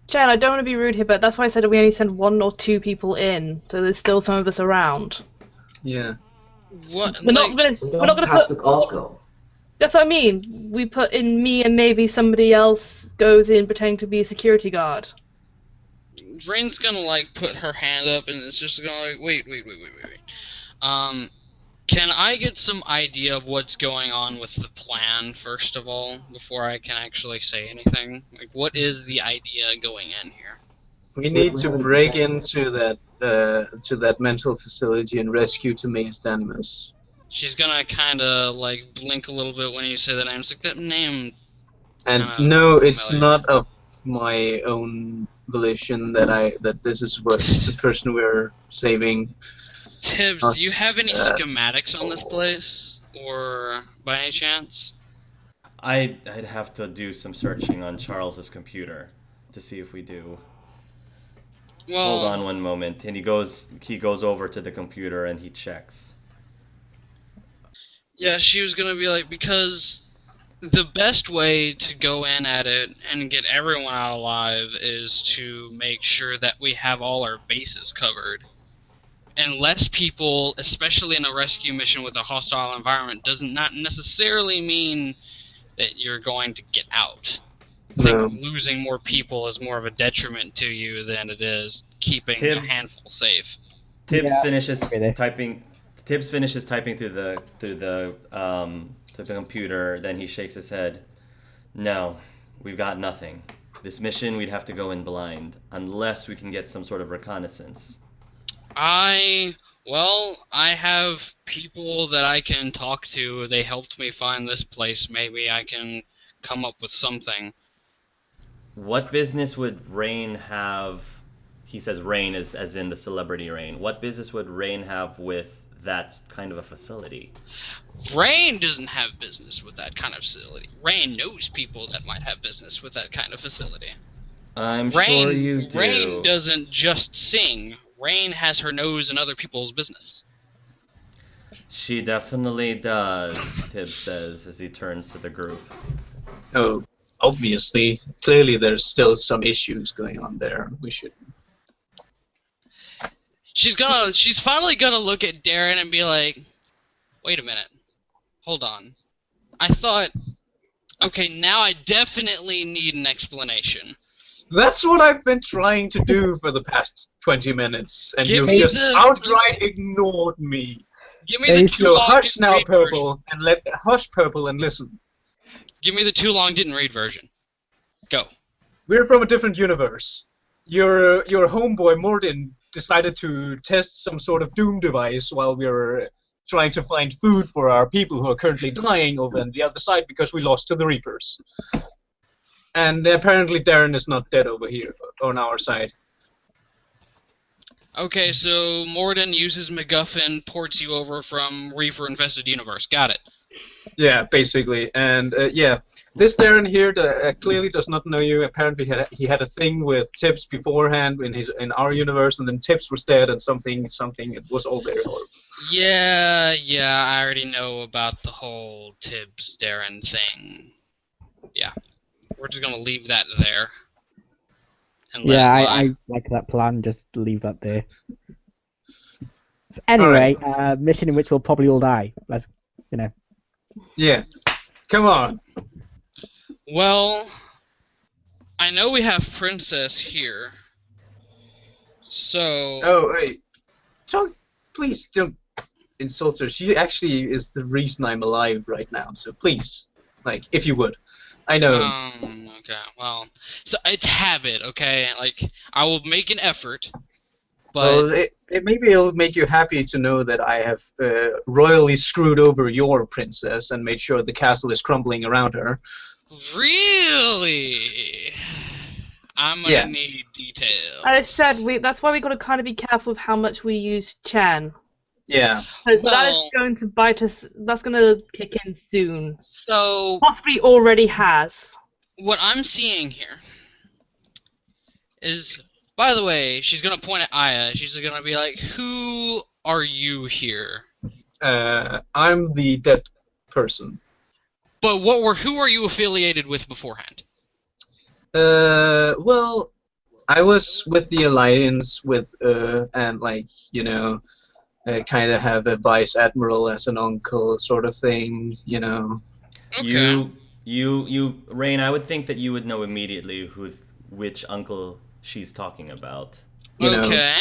Jen. I don't want to be rude here, but that's why I said we only send 1 or 2 people in, so there's still some of us around. Yeah. What? We're like, not gonna. we We're not don't gonna have put. to all go. That's what I mean. We put in me and maybe somebody else goes in pretending to be a security guard. Drain's gonna like put her hand up and it's just gonna like wait. Can I get some idea of what's going on with the plan first of all before I can actually say anything? Like, what is the idea going in here? We need we to haven't break decided. into that mental facility and rescue Timaeus Animus. She's gonna kind of like blink a little bit when you say that name. It's like that name. And Kinda no, it's familiar. not of my own volition that this is what the person we're saving. Tibbs, do you have any That's- schematics on this place, or by any chance? I'd have to do some searching on Charles's computer to see if we do. Well, Hold on one moment, and he goes over to the computer and he checks. yeah, she was gonna be like, because the best way to go in at it and get everyone out alive is to make sure that we have all our bases covered. And less people, especially in a rescue mission with a hostile environment, doesn't not necessarily mean that you're going to get out. I No. think losing more people is more of a detriment to you than it is keeping a Tibbs? handful safe. Tibbs Yeah, finishes really. typing. Tibbs finishes typing through the computer. Then he shakes his head. No, we've got nothing. This mission, we'd have to go in blind unless we can get some sort of reconnaissance. I have people that I can talk to. They helped me find this place. Maybe I can come up with something. What business would Rain have? He says Rain as in the celebrity Rain. What business would Rain have with that kind of a facility? Rain doesn't have business with that kind of facility. Rain knows people that might have business with that kind of facility. I'm Rain, sure you do. Rain doesn't just sing. Rain has her nose in other people's business. She definitely does, Tibbs says as he turns to the group. Oh, obviously, clearly there's still some issues going on there. We should. She's finally gonna look at Darren and be like, wait a minute. Hold on. I thought, okay, now I definitely need an explanation. That's what I've been trying to do for the past 20 minutes, and Give you've me just the- outright ignored me. Give me the too So long hush didn't now, read version. Purple, and hush, Purple, and listen. Give me the too long didn't read version. Go. We're from a different universe. Your homeboy Morden decided to test some sort of doom device while we were trying to find food for our people who are currently dying over on the other side because we lost to the Reapers. And apparently Darren is not dead over here on our side. Okay, so Morden uses MacGuffin, ports you over from Reaper Infested Universe. Got it. Yeah, basically. And yeah, this Darren here clearly does not know you. Apparently he had a thing with Tibbs beforehand in our universe, and then Tibbs was dead and something. It was all very horrible. Yeah, I already know about the whole Tibbs Darren thing. Yeah. We're just gonna leave that there. And let Yeah, it lie. I like that plan. Just leave that there. So anyway, mission in which we'll probably all die. Let's, Yeah. Come on. Well, I know we have Princess here. So... Oh, wait. Please don't insult her. She actually is the reason I'm alive right now. So please, if you would. I know. Okay, well... So, it's habit, okay? I will make an effort, but... Well, maybe it'll make you happy to know that I have royally screwed over your princess and made sure the castle is crumbling around her. Really? I'm gonna Yeah. need detail. I said that's why we got to kind of be careful of how much we use Chan. Yeah. Because that is Well- going to bite us. That's going to kick in soon. So, Possibly already has. what I'm seeing here is, by the way, she's gonna point at Aya. She's gonna be like, "Who are you here?" I'm the dead person. But who are you affiliated with beforehand? Well, I was with the Alliance and kind of have a vice admiral as an uncle sort of thing, Okay. Rain, I would think that you would know immediately which uncle she's talking about. You know, Okay.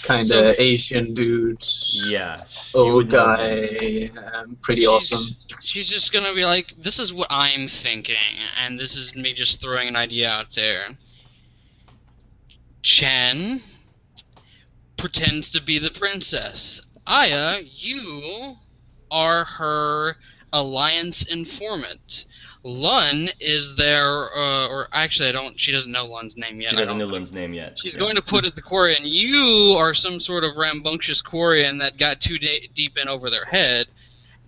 kind So- of Asian dudes. Yeah, you Old would know him. guy, pretty awesome. She's just gonna be like, "This is what I'm thinking, and this is me just throwing an idea out there." Chen pretends to be the princess. Aya, you are her alliance informant. Lun is their, or actually, she doesn't know Lun's name yet. She I doesn't don't know think. Lun's name yet. She's Yeah. going to put it the Quarian. You are some sort of rambunctious Quarian that got too deep in over their head,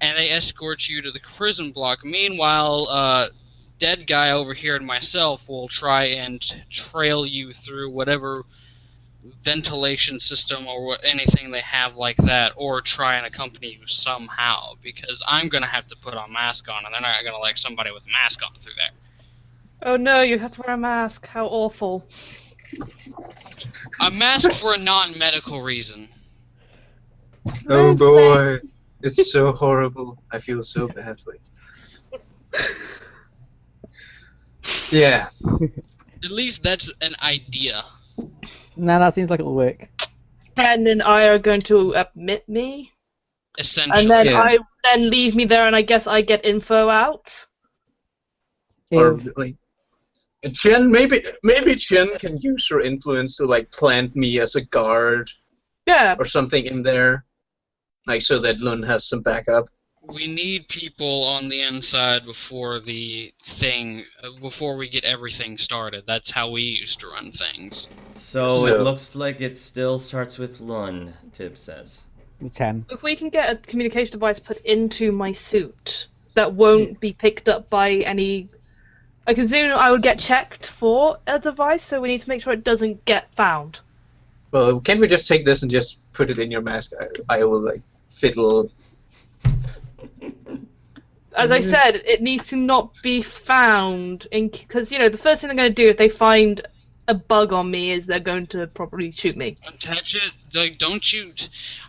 and they escort you to the prison block. Meanwhile, dead guy over here and myself will try and trail you through whatever ventilation system or anything they have like that, or try and accompany you somehow, because I'm gonna have to put a mask on, and they're not gonna let somebody with a mask on through there. Oh no, you have to wear a mask. How awful. A mask for a non-medical reason. Oh boy, it's so horrible. I feel so badly. Yeah. At least that's an idea. No, that seems like it'll work. Ken and I are going to admit me, Essentially. and then Yeah. I then leave me there, and I guess I get info out. Or If like, Chen, maybe Chen can use her influence to like plant me as a guard Yeah, or something in there, like so that Lun has some backup. We need people on the inside before we get everything started. That's how we used to run things. So it looks like it still starts with Lun, Tibbs says. 10. if we can get a communication device put into my suit that won't be picked up by any... I presume I would get checked for a device, so we need to make sure it doesn't get found. Well, can't we just take this and just put it in your mask? I will like fiddle. As I said, it needs to not be found, because, the first thing they're going to do if they find a bug on me is they're going to probably shoot me. Attach it, like, don't you...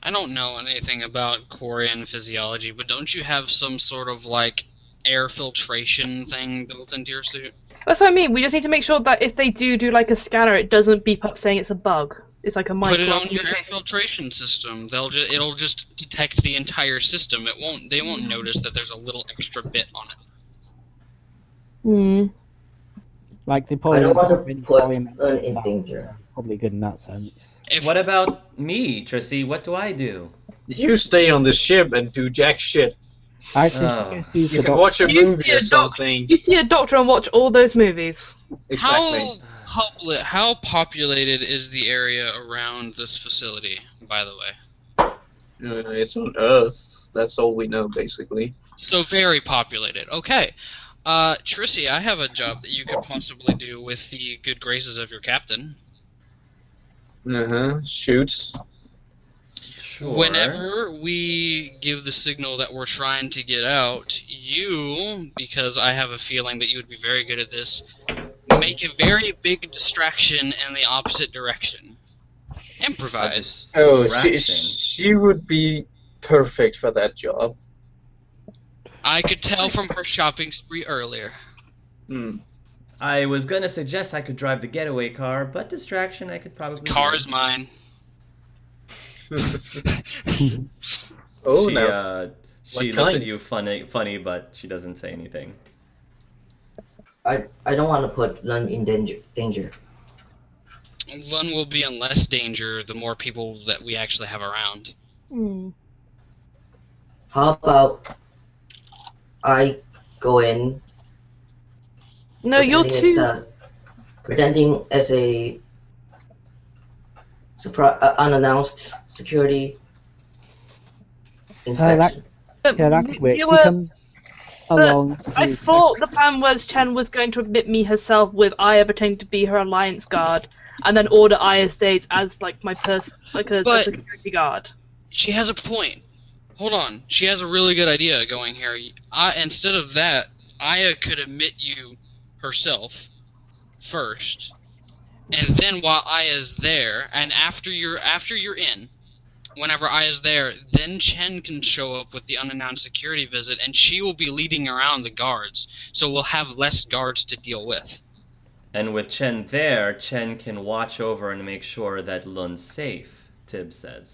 I don't know anything about Quarian physiology, but don't you have some sort of, like, air filtration thing built into your suit? That's what I mean. We just need to make sure that if they do like a scanner, it doesn't beep up saying it's a bug. It's like a micro. Put it on your air filtration system. It'll just detect the entire system. They won't notice that there's a little extra bit on it. Hmm. Like, they I probably don't want don't to really put worry about Lun in that, danger. so probably good in that sense. What about me, Trissy? What do I do? You stay on the ship and do jack shit. Actually, Oh. she can see You the can doc- watch a You movie see a or doc- something. You see a doctor and watch all those movies. Exactly. How populated is the area around this facility, by the way? It's on Earth. That's all we know, basically. So very populated. Okay. Trissy, I have a job that you could possibly do with the good graces of your captain. Shoot. Sure. Whenever we give the signal that we're trying to get out, you, because I have a feeling that you would be very good at this, make a very big distraction in the opposite direction. A Improvise. Oh, distraction. she would be perfect for that job. I could tell from her shopping spree earlier. I was gonna suggest I could drive the getaway car, but distraction I could probably. Car do. is mine. Oh she, no. She What looks kind? at you funny, but she doesn't say anything. I don't want to put Lun in danger. Lun will be in less danger the more people that we actually have around. Hmm. How about I go in No, you're pretending as a unannounced security inspection. Yeah, that could work. You She were- comes. along. I to- thought the plan was Chen was going to admit me herself with Aya pretending to be her alliance guard, and then order Aya States as like my a But- security guard. She has a point. Hold on. She has a really good idea going here. Instead of that, Aya could admit you herself first, and then while Aya's there, and after you're in, whenever Aya's there, then Chen can show up with the unannounced security visit, and she will be leading around the guards, so we'll have less guards to deal with. And with Chen there, Chen can watch over and make sure that Lun's safe, Tibbs says.